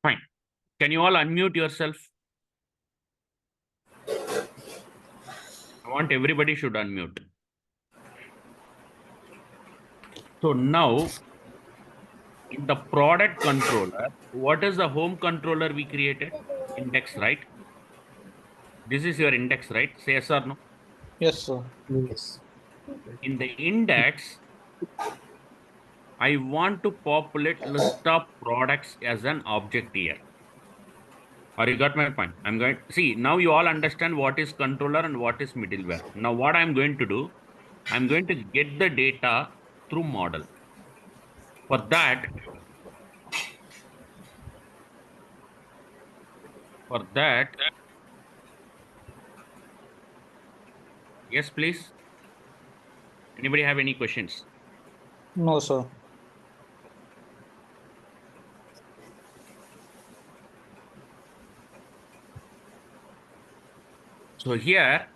Fine. Can you all unmute yourself? I want everybody should unmute. So now in the product controller, what is the home controller we created? Index, right? This is your index, right? Say yes or no. Yes, sir. Yes. In the index, I want to populate list of products as an object here. Or you got my point? I'm going see now you all understand what is controller and what is middleware. Now what I'm going to do, I'm going to get the data through model. For that, yes, please. Anybody have any questions? No, sir. So here,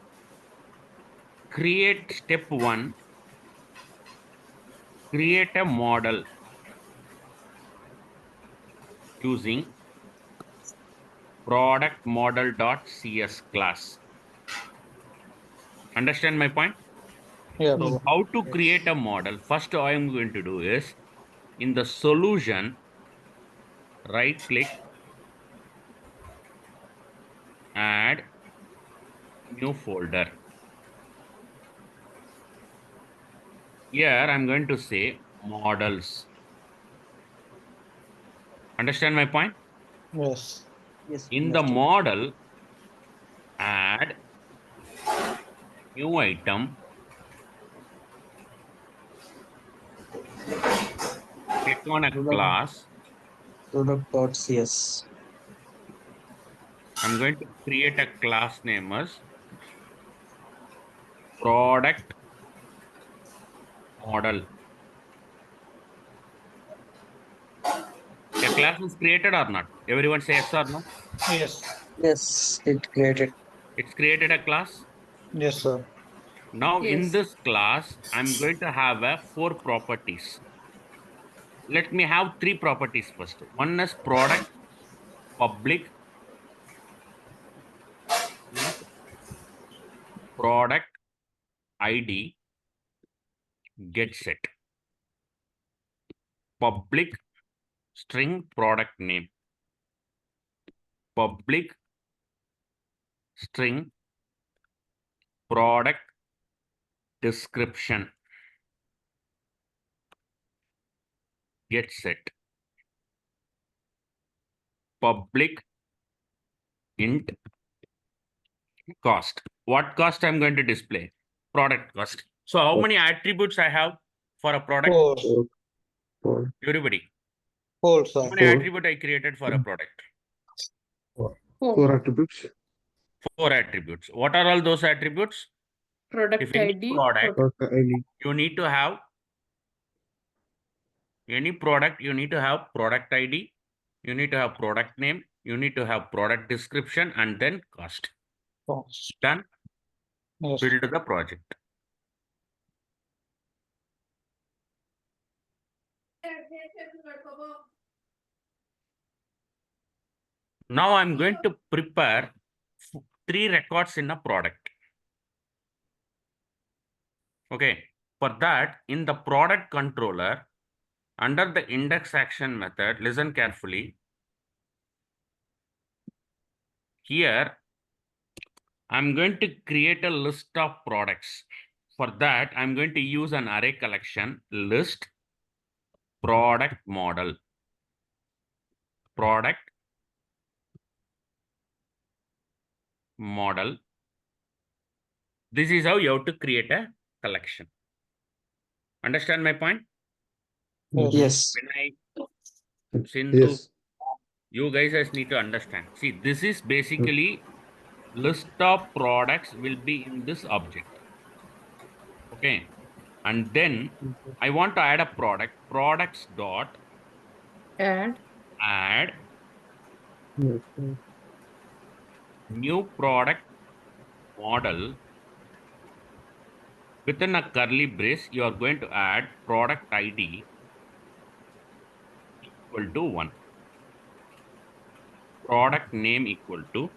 create step 1, create a model using product model.cs class. Understand my point? Yeah. So how to create a model? First, I am going to do is in the solution, right click, add new folder. Here I'm going to say models. Understand my point? Yes. Yes. In the model, add new item, click on a class. Product.cs. I'm going to create a class name as product model. A class is created or not? Everyone say yes or no? Yes. Yes, it created. It's created a class. Yes, sir. Now in Yes. this class, I'm going to have a 4 properties. Let me have 3 properties first. One is product, public, product ID, get set. Public string product name. Public string product description. Get set. Public int cost. What cost I'm going to display? Product cost. So how many attributes I have for a product? Four. Everybody. Four, How sir. many attributes I created for a product? Four. Attributes. 4 attributes. What are all those attributes? Product If any ID. product, ID. you need to have any product, you need to have product ID, you need to have product name, you need to have product description, and then cost. Cost. Done. Yes. Build the project. Now I'm going to prepare 3 records in a product. Okay. For that, in the product controller, under the index action method, listen carefully. Here, I'm going to create a list of products. For that, I'm going to use an array collection list product model. Product model. This is how you have to create a collection. Understand my point? Yes. When I Sindhu, Yes. you guys just need to understand. See, this is basically list of products will be in this object. Okay. And then I want to add a product. Products dot Add. add new product model. Within a curly brace, you are going to add product ID equal to 1. product name equal to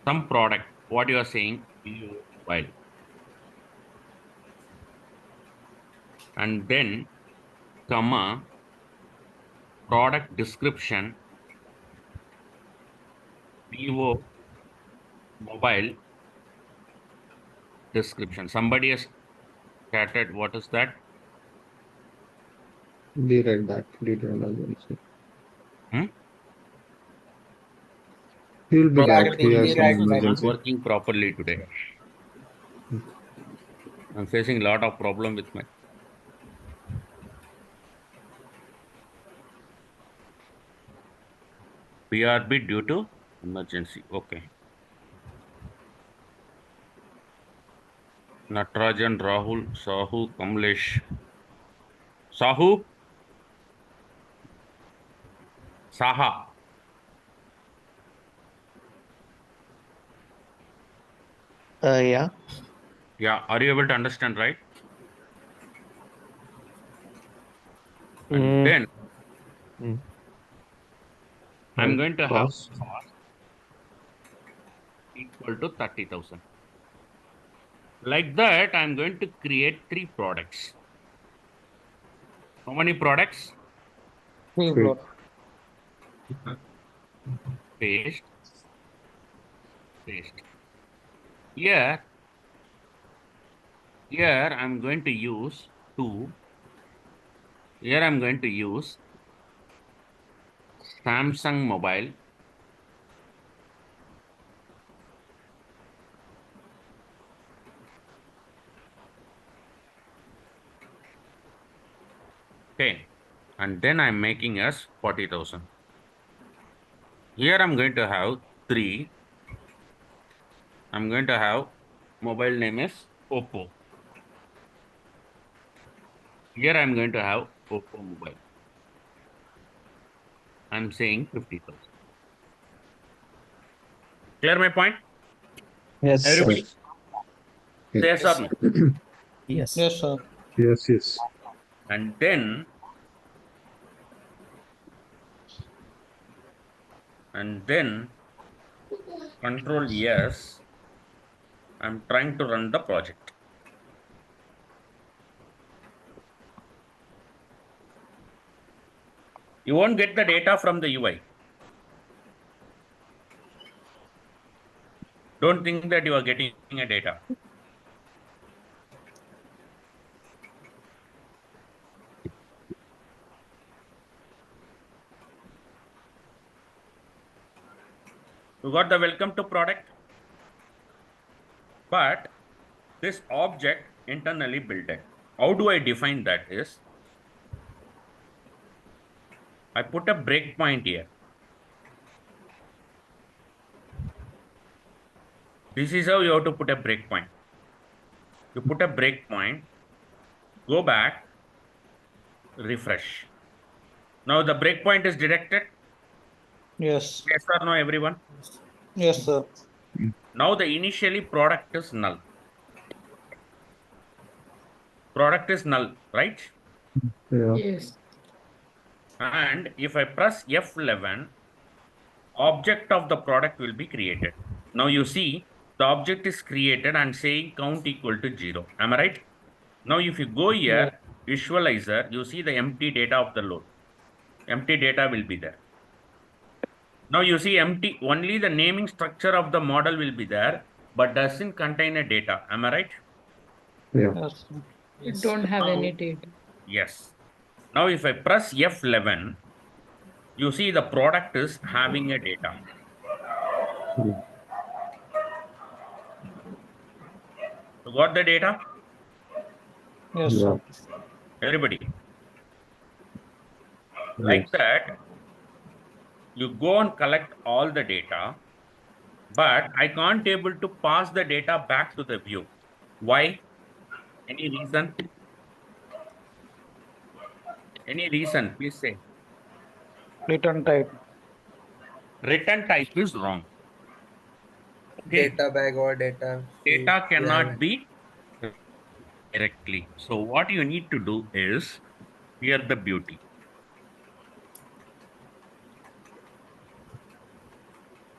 some product. What you are saying, while, and then comma product description Vivo mobile description. Somebody has chatted. What is that? We read that. Did emergency. Hmm? He will be back. Exactly, He we has some read It's that. not emergency. working properly today. I'm facing a lot of problem with my BRB due to emergency. Okay. Natarajan, Rahul, Sahu, Kamlesh. Sahu, Saha. Yeah. Yeah, are you able to understand, right? And Mm, then Mm. I'm And going to have cost. cost equal to 30,000. Like that, I'm going to create 3 products. How many products? Three Great. block. Paste, paste. Here, here I'm going to use two. Here I'm going to use Samsung mobile. Okay. And then I'm making as 40,000. Here I'm going to have 3. I'm going to have mobile name is Oppo. Here I'm going to have Oppo mobile. I'm saying 50,000. Clear my point? yes, sir. Everybody, say yes or Yes. no? Yes. Yes, sir. Yes, yes. And then control yes. I'm trying to run the project. You won't get the data from the UI. Don't think that you are getting a data. You got the welcome to product, but this object internally built it. How do I define that is, I put a breakpoint here. This is how you have to put a breakpoint. You put a breakpoint, go back, refresh. Now the breakpoint is detected. Yes. Yes or no, everyone? Yes, sir. Now the initially product is null. Product is null, right? Yeah. Yes. And if I press F11, object of the product will be created. Now you see the object is created and saying count equal to 0. Am I right? Now if you go Yes. here, visualizer, you see the empty data of the load. Empty data will be there. Now you see empty, only the naming structure of the model will be there, but doesn't contain a data. Am I right? Yeah. Yes, sir. You don't have Now, any data. yes. Now if I press F11, you see the product is having a data. Mm. You got the data? Yes, Yeah. sir. Everybody. Like Yes. that, you go and collect all the data, but I can't able to pass the data back to the view. Why? Any reason? Any reason? Please say. Return type. Return type is wrong. Okay. Data bag or data sheet Data you have cannot it. be directly. So what you need to do is, here the beauty.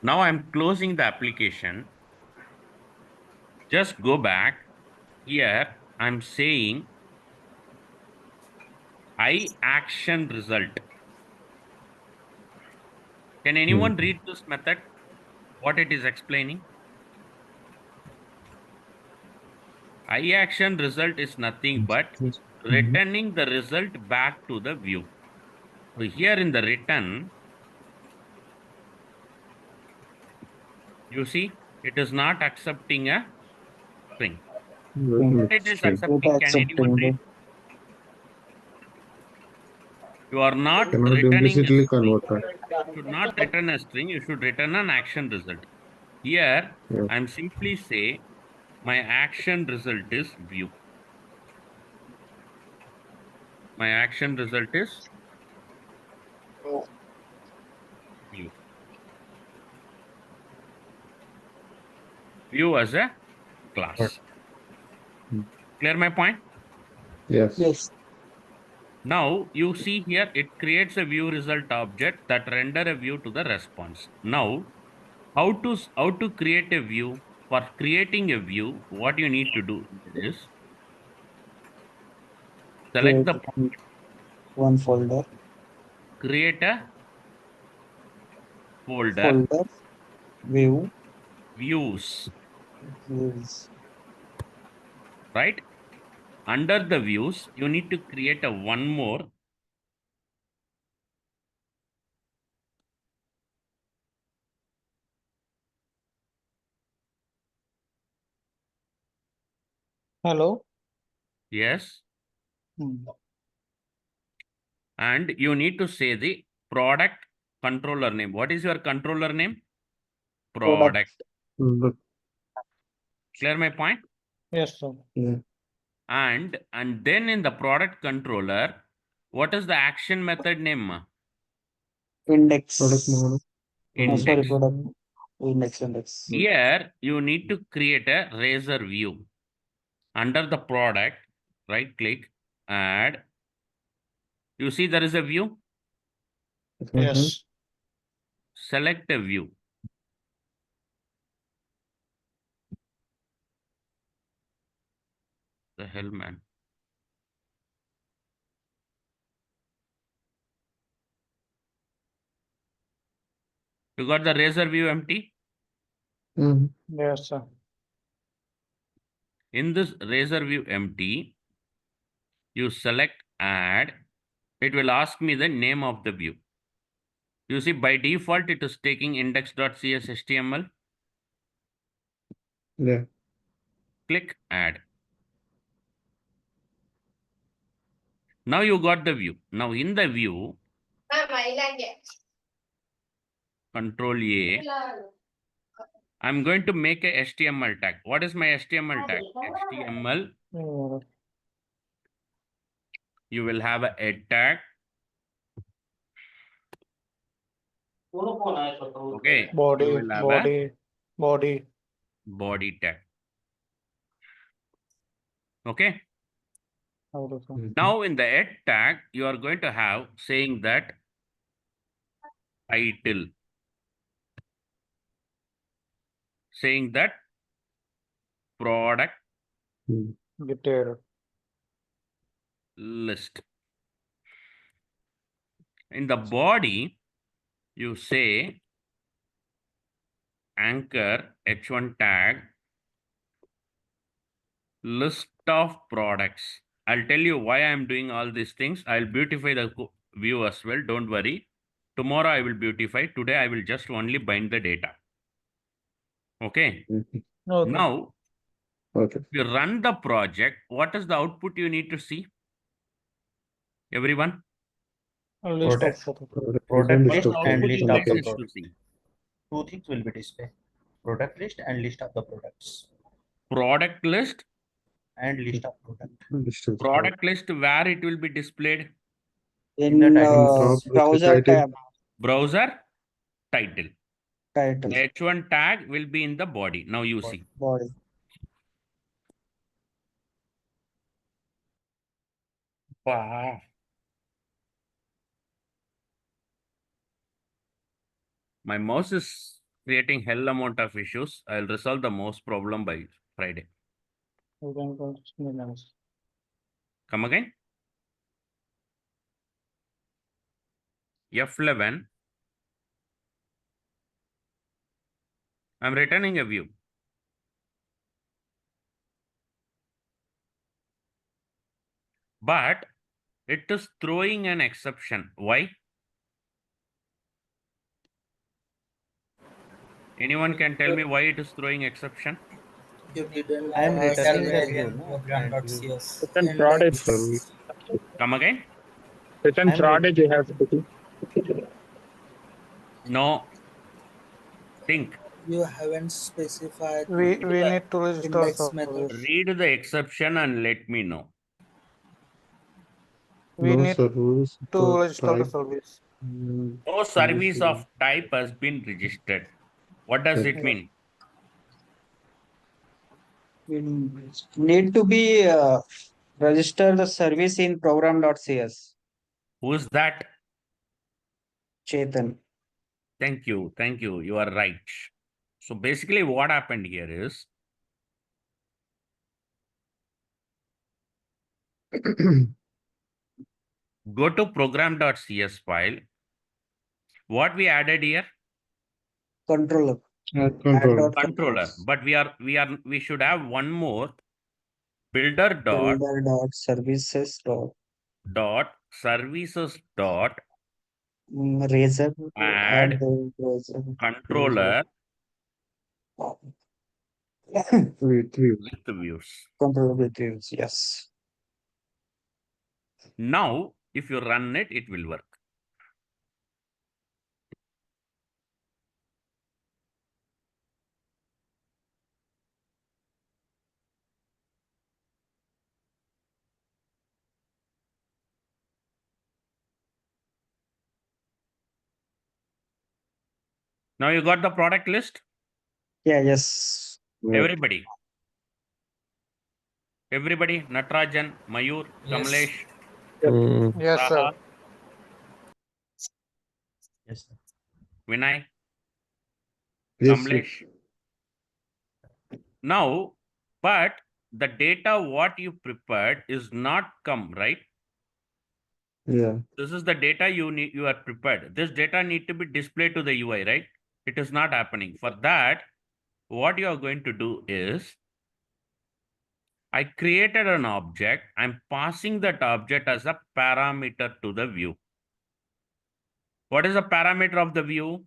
Now I'm closing the application. Just go back. Here I'm saying I action result. Can anyone read this method? What it is explaining? I action result is nothing but returning the result back to the view. So here in the return, you see, it is not accepting a string. What it is accepting, can anyone read? You are not Cannot returning a implicitly string. convert that. You should not return a string. You should return an action result. Here, Yeah. I'm simply say my action result is view. My action result is view. View as a class. Clear my point? Yes. Now you see here it creates a view result object that render a view to the response. Now how to create a view? For creating a view, what you need to do is select Create the one folder, create a folder folder, view, views, views. right? Under the views, you need to create a one more. Hello. Yes. Hmm. And you need to say the product controller name. What is your controller name? Product. Product. But, Clear my point? Yes, sir. yeah. And then in the product controller, what is the action method name? Index. Product model. Sorry, Index. product. Index. Here you need to create a razor view. Under the product, right click, add. You see there is a view. Yes. Select a view. The hell, man. You got the razor view empty? Yes, sir. In this razor view empty, you select add. It will ask me the name of the view. You see, by default, it is taking index.cs HTML. Yeah. Click add. Now you got the view. Now in the view, Control A, I'm going to make a HTML tag. What is my HTML tag? HTML. Hmm. You will have a head tag. Okay. You Body, will have a body. body tag. Okay. Now in the head tag, you are going to have saying that title. Saying that product Detail. list. In the body, you say anchor h1 tag list of products. I'll tell you why I'm doing all these things. I'll beautify the view as well. Don't worry. Tomorrow I will beautify. Today I will just only bind the data. Okay. Okay. Now, Okay. if you run the project, what is the output you need to see? Everyone? A list Product. of photos. Product What is list the and output list you of the need to products. see? Two things will be displayed. Product list and list of the products. Product list. And list of product. Product list where it will be displayed? In the top with the browser title. tab. Browser title. Title. The h1 tag will be in the body. Now you see. Body. Wow. My mouse is creating hell amount of issues. I'll resolve the most problem by Friday. You can go to minutes. Come again. F11. I'm returning a view. But it is throwing an exception. Why? Anyone can tell me why it is throwing exception? You didn't I am returning the salary view, and no? program.cs Certain products. index. Come again? Certain I'm read- product you have to do. No. Think. You haven't specified We the need to register index method. service. Read the exception and let me know. We No need service to register the type. service. No service of type has been registered. What does it mean? We need to be register the service in program.cs. Who is that? Chetan. Thank you. Thank you. You are right. So basically what happened here is go to program.cs file. What we added here? Controller. Control. Add Controller. controls. But we should have one more builder Builder dot services dot services dot razor. add the razor. controller With views. with views. Controller with views. Yes. Now, if you run it, it will work. Now you got the product list? Yeah. Yes. Everybody. Everybody, Natarajan, Mayur, Yes. Kamlesh, Yes, sir. Raha, Yes, sir. Vinay, Yes, Kamlesh. Now, but the data what you prepared is not come, right? yeah. This is the data you are prepared. This data need to be displayed to the UI, right? It is not happening. For that, what you are going to do is I created an object. I'm passing that object as a parameter to the view. What is the parameter of the view?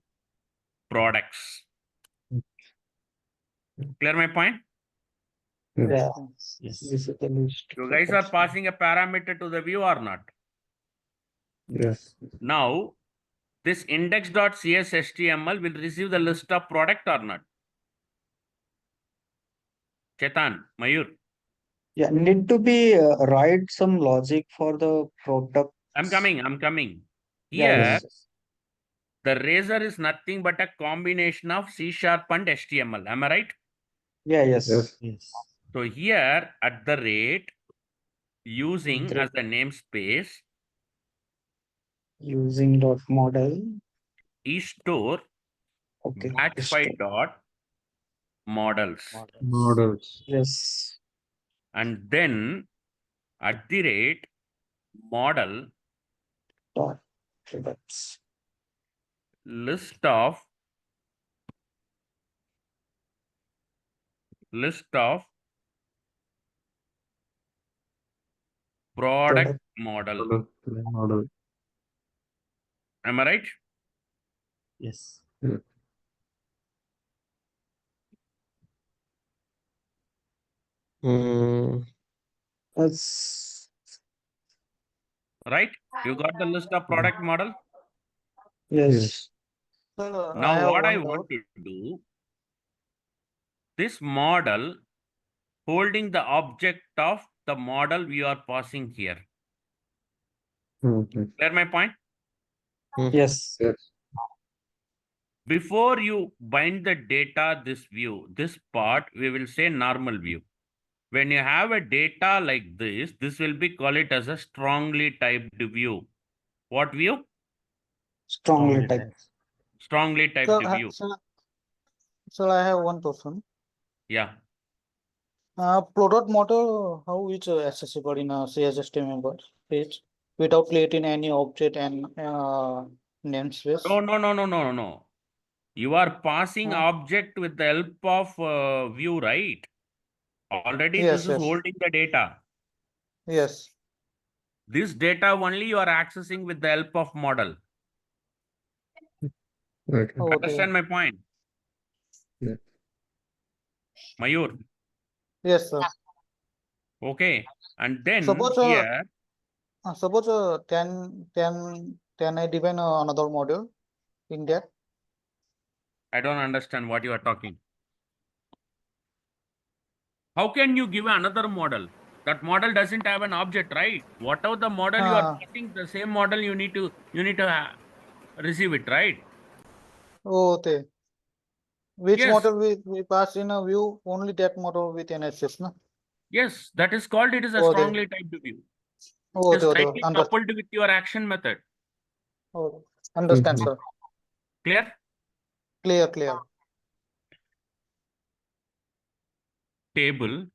Products. Clear my point? Yeah. Yes. This is the list. You guys are passing a parameter to the view or not? Yes. Now, this index.cshtml will receive the list of product or not? Chetan, Mayur. Yeah. Need to be write some logic for the product. I'm coming. Yeah. Here, Yes. the razor is nothing but a combination of C# and HTML. Am I right? Yeah. Yes. Yes. Yes. So here at the rate using Great. as the namespace Using dot model. e-store Okay. batch file dot models. Models. Yes. And then at the rate model Dot products. list of product model. Model. Am I right? Yes. That's Right? You got the list of product model? yes. Sir, I Now have what I one want doubt. to do, this model holding the object of the model we are passing here. Okay. Clear my point? Yes. Yes. Before you bind the data, this view, this part, we will say normal view. When you have a data like this will be call it as a strongly typed view. What view? Strongly typed. Strongly typed Sir, view. sir, So I have one question. Yeah. Product model, how is accessible in a CSS member page without creating any object and namespace? No. You are passing Huh? object with the help of view, right? Already this Yes, is yes, holding the data. yes. This data only you are accessing with the help of model. Okay. Okay. Understand my point? Yeah. Mayur. Yes, sir. Okay. And then Suppose here, suppose can I define another module in that? I don't understand what you are talking. How can you give another model? That model doesn't have an object, right? Whatever the model you are Uh, passing, the same model you need to receive it, right? okay. Which Yes, model we pass in a view? Only that model with an access, no? yes. That is called it is a Okay. strongly typed view. It is Okay. tightly coupled with your action method. Oh, understand, Mhm. sir. Clear? Clear. Table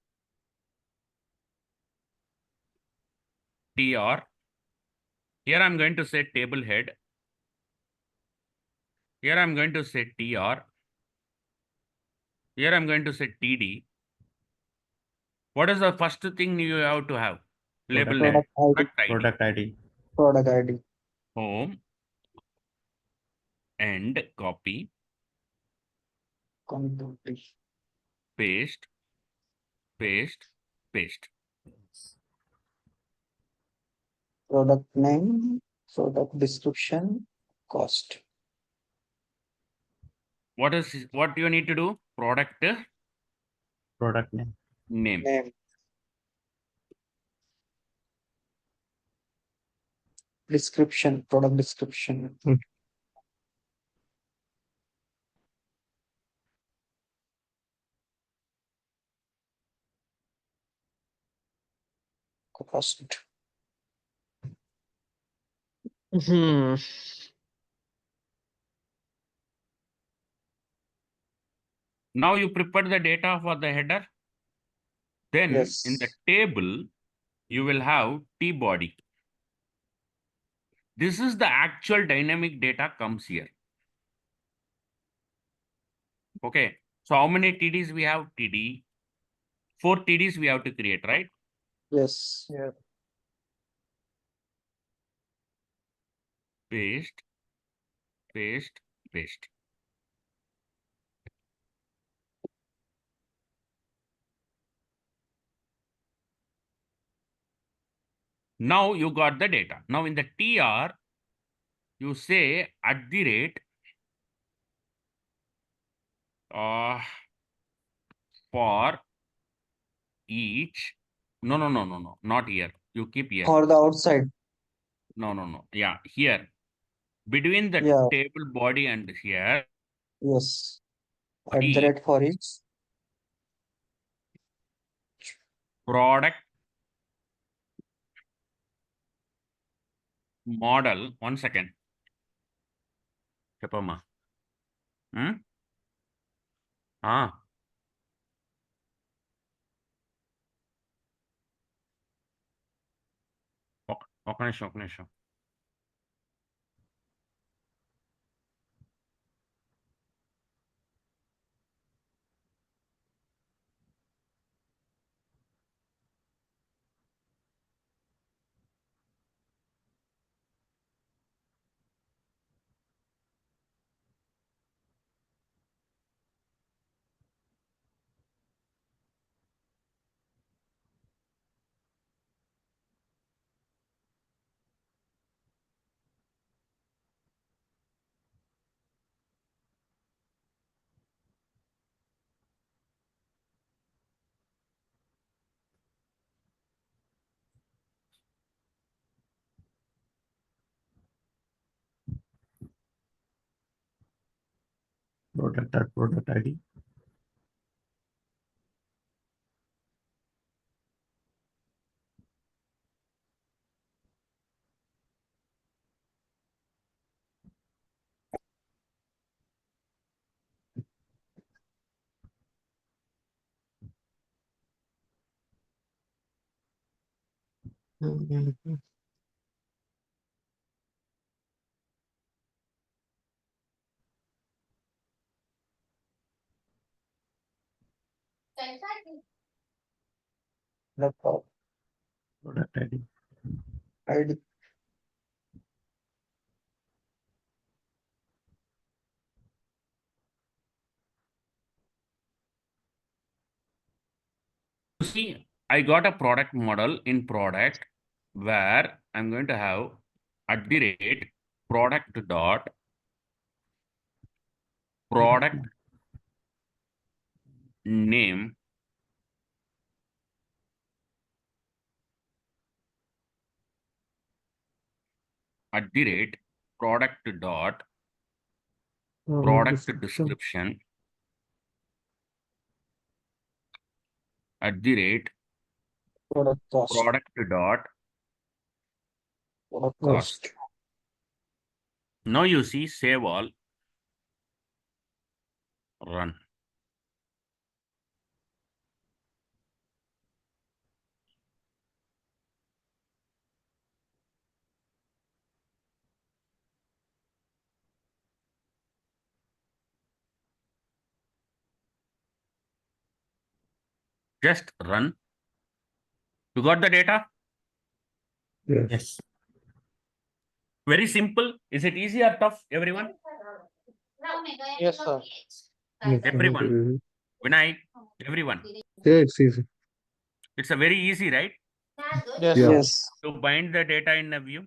tr. Here I'm going to say table head. Here I'm going to say tr. Here I'm going to say td. What is the first thing you have to have? Label name. Product, Product ID, Product ID. product ID. product ID. Home and copy, Completely. paste, paste, paste. Product name, product description, cost. What you need to do? Product Product name. name. Name, description, product description, cost. Hmm. Now you prepare the data for the header. Then in the Yes. table, you will have T body. This is the actual dynamic data comes here. Okay. So how many TDs we have? TD. 4 TDs we have to create, right? Yes. Yeah. Paste, paste, paste. Now you got the data. Now in the TR, you say at the rate uh, for each. No, not here. You keep here. For the outside. No. Yeah, here. Between the Yeah. table body and here, Yes. At the each rate for each. product model. 1 second. చెప్పమ్మా ఆ, ఒక నిమిషం Product ID. Mhm. The Product ID. ID. You see, I got a product model in product where I'm going to have @ product dot product name @ product dot product description @ Product cost. product dot Product cost. Now you see save all, run. Just run. You got the data? Yes. Yes. Very simple. Is it easy or tough, everyone? Yes, sir. Yes, Everyone. Vinay, everyone. Yeah, it's easy. It's a very easy, right? Yes, Yeah. sir. Yes. To bind the data in a view.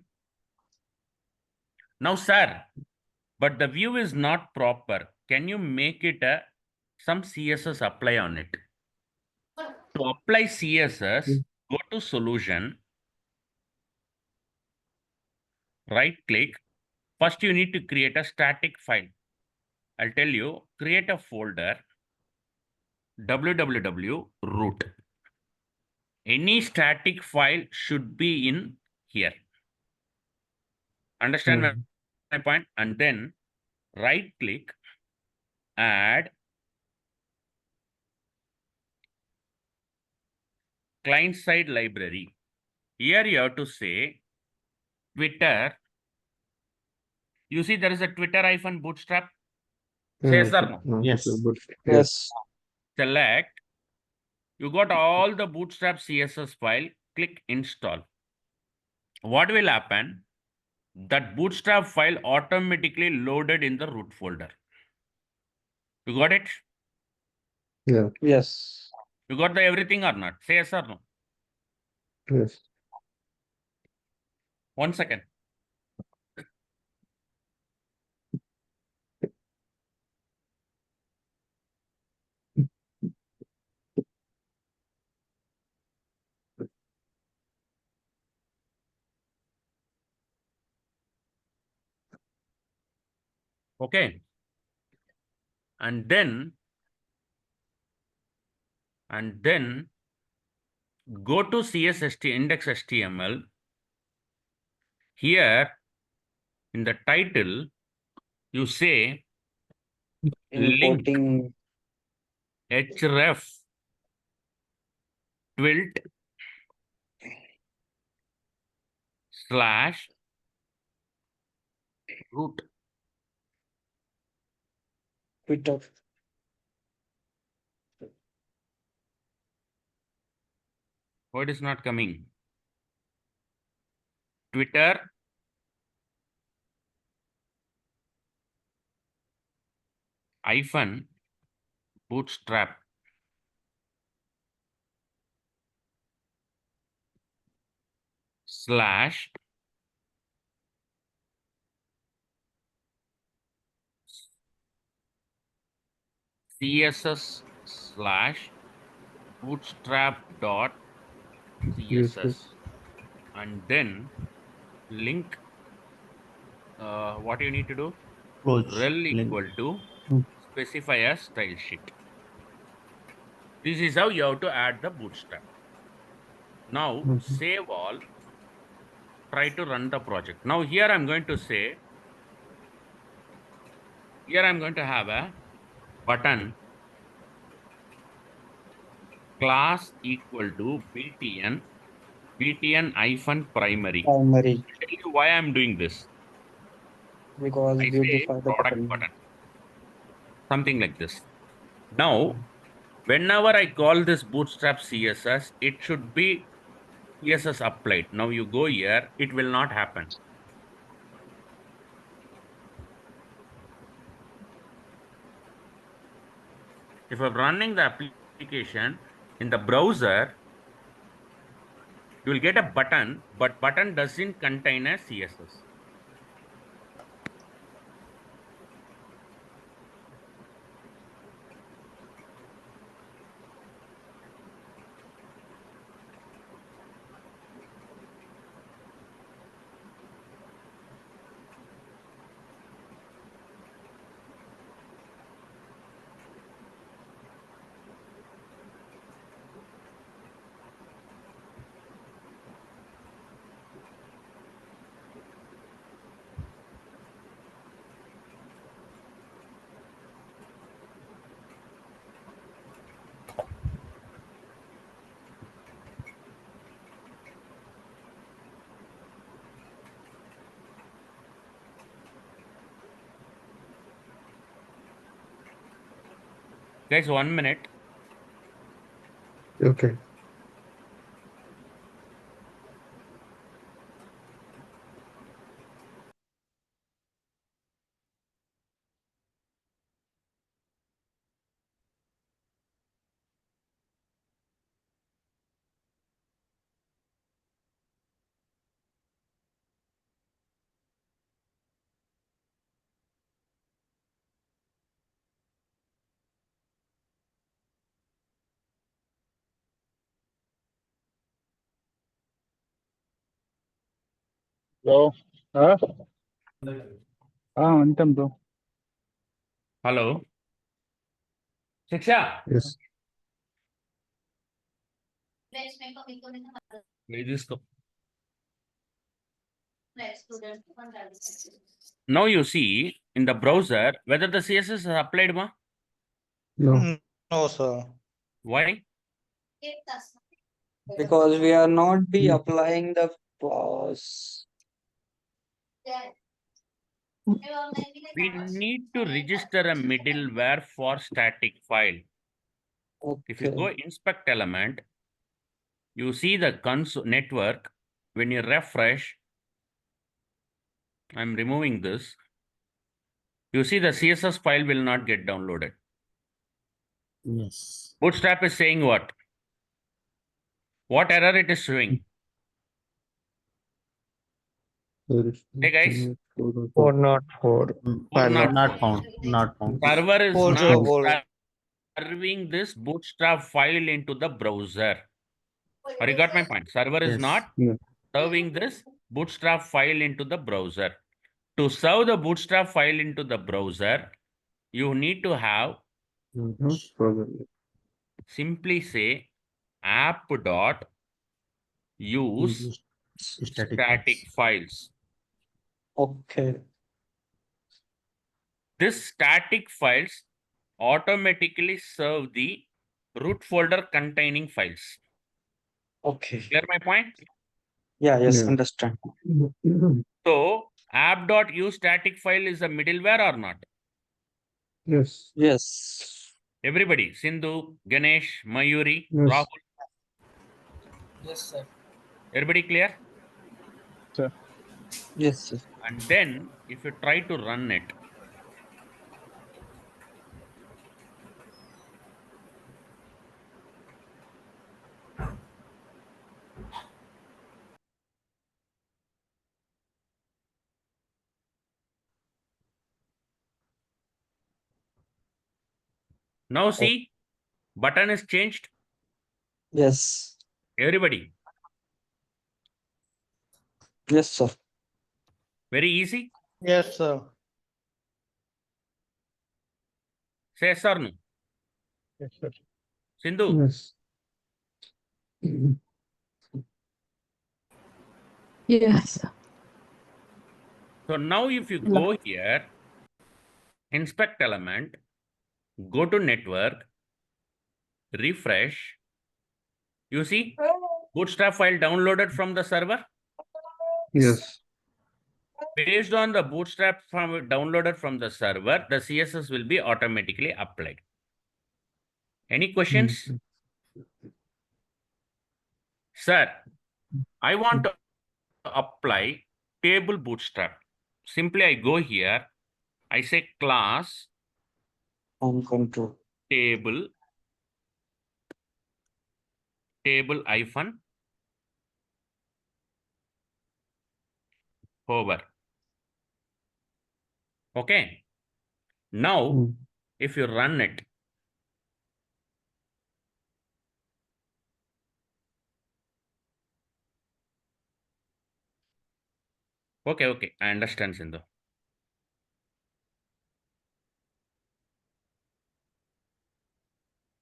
Now, sir, but the view is not proper. Can you make it some CSS apply on it? To apply CSS, go to solution, right click. First, you need to create a static file. I'll tell you, create a folder, www root. Any static file should be in here. Understand my point? And then right click, add client side library. Here you have to say Twitter. You see there is a Twitter - bootstrap. Say yes or no. Yes. Yes. Select. You got all the bootstrap CSS file. Click install. What will happen? That bootstrap file automatically loaded in the root folder. You got it? Yeah. Yes. You got the everything or not? Say yes or no. Yes. 1 second. Okay. And then go to CSS index HTML. Here in the title, you say link Importing href twilt / root. Twitter. What is not coming? Twitter - bootstrap / CSS / bootstrap dot Yes. CSS. And then link, what you need to do? Close Rel link. equal to Hmm. specify a style sheet. This is how you have to add the bootstrap. Now save all, try to run the project. Now here I'm going to say, here I'm going to have a button class equal to btn btn-primary. Primary, I'll tell you why I'm doing this. because I say beautify the product button. button, something like this. Now, whenever I call this bootstrap CSS, it should be CSS applied. Now you go here, it will not happen. If I'm running the application in the browser, you will get a button, but button doesn't contain a CSS. Guys, 1 minute. Okay. Hello. Antam bro. Hello. Shiksha. Yes. Now you see in the browser whether the CSS is applied, ma? No. No, sir. Why? Because we are not be Mm. applying the clause. We need to register a middleware for static file. If you go Okay. inspect element, you see the console network. When you refresh, I'm removing this. You see the CSS file will not get downloaded. Yes. Bootstrap is saying what? What error it is showing? Hey guys, 404. File not. Not found. Not found. server is Four not zero four. serving this bootstrap file into the browser. Or you got my point? Server is Yes. not Yeah. serving this bootstrap file into the browser. To serve the bootstrap file into the browser, you need to have Probably. simply say app dot use Static static files. Okay. This static files automatically serve the root folder containing files. Okay. Clear my point? Yeah, yes, Yeah. understand. So app.use static file is a middleware or not? Yes. Yes. Everybody, Sindhu, Ganesh, Mayuri, Yes. Rahul, Yes, sir. everybody clear? Sir. Yes, sir. And then if you try to run it, now see, button is changed. Yes. Everybody, Yes, sir. very easy. Yes, sir. Say yes or no. Yes, sir. Sindhu, Yes. Yes. so now if you go here, inspect element, go to network, refresh, you see bootstrap file downloaded from the server? Yes. Based on the bootstrap downloaded from the server, the CSS will be automatically applied. Any questions? Sir, I want to apply table bootstrap. Simply I go here, I say class On control. table hyphen hover. Okay. Now, if you run it, okay, I understand, Sindhu.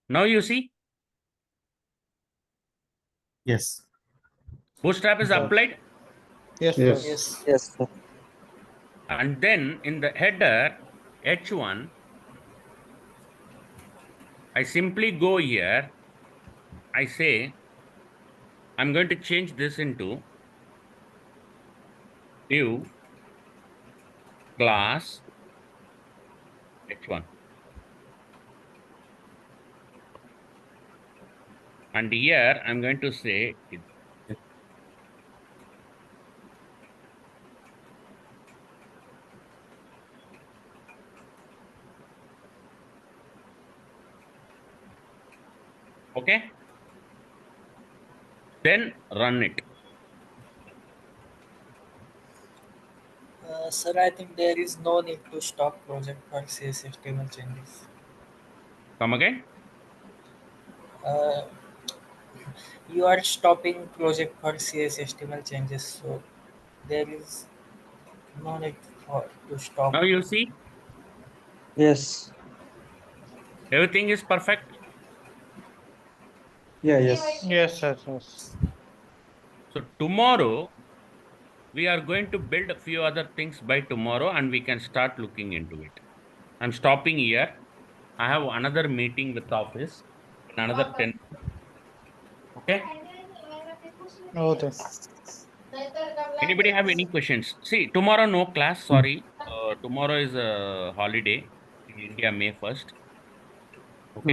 Now you see, Yes. bootstrap is applied, Yes, Yes. sir. Yes. Yes, sir. and then in the header H1, I simply go here, I say, I'm going to change this into new class H1. And here I'm going to say, okay, then run it. Sir, I think there is no need to stop project for CSS table changes. Come again. Uh, you are stopping project for CSS table changes, so there is no need for to stop. Now you see, Yes. everything is perfect. Yeah, yes. Yes, sir. Yes. So tomorrow, we are going to build a few other things by tomorrow and we can start looking into it. I'm stopping here. I have another meeting with office in another 10. Okay. Okay. Anybody have any questions? See, tomorrow no class. Sorry. Tomorrow is a holiday in India, May 1st. Okay.